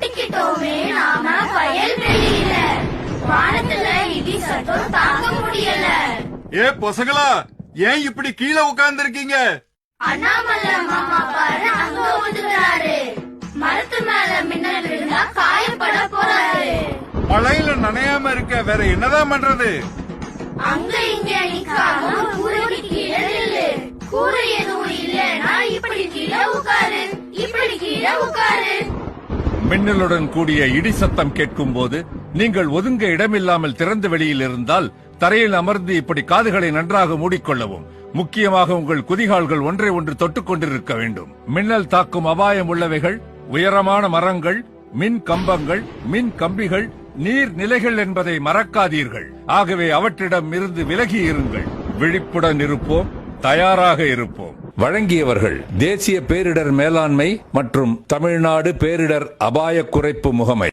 மாட்டிக்கிட்டோமே நாம வயல்வெளியில. வானத்துல இடி சத்தம் தாங்க முடியல. ஏ பொசங்களா, ஏன் இப்படி கீழே உட்கார்ந்து இருக்கீங்க? அண்ணாமலை மாமா பாரு அங்க வந்துட்டாரு. மரத்து மேல மின்னல் விழுந்தா காயப்பட போறாரு. மழையில நனையாம இருக்க வேற என்னதான் பண்றது? அங்க இங்க நிக்காம கூரைக்கு கீழே நில்லு. கூரை எதுவும் இல்லைன்னா இப்படி கீழே உட்காரு, இப்படி கீழே உட்காரு. மின்னலுடன் கூடிய இடி சத்தம் கேட்கும் போது நீங்கள் ஒதுங்க இடமில்லாமல் திறந்த வெளியில் இருந்தால் தரையில் அமர்ந்து இப்படி காதுகளை நன்றாக மூடிக்கொள்ளவும். முக்கியமாக உங்கள் குதிகால்கள் ஒன்றை ஒன்று தொட்டுக் கொண்டிருக்க வேண்டும். மின்னல் தாக்கும் அபாயம் உள்ளவைகள் உயரமான மரங்கள், மின் கம்பங்கள், மின் கம்பிகள், நீர் நிலைகள் என்பதை மறக்காதீர்கள். ஆகவே அவற்றிடம் இருந்து விலகி இருங்கள். விழிப்புடன் இருப்போம், தயாராக இருப்போம். வழங்கியவர்கள் தேசிய பேரிடர் மேலாண்மை மற்றும் தமிழ்நாடு பேரிடர் அபாய குறைப்பு முகமை.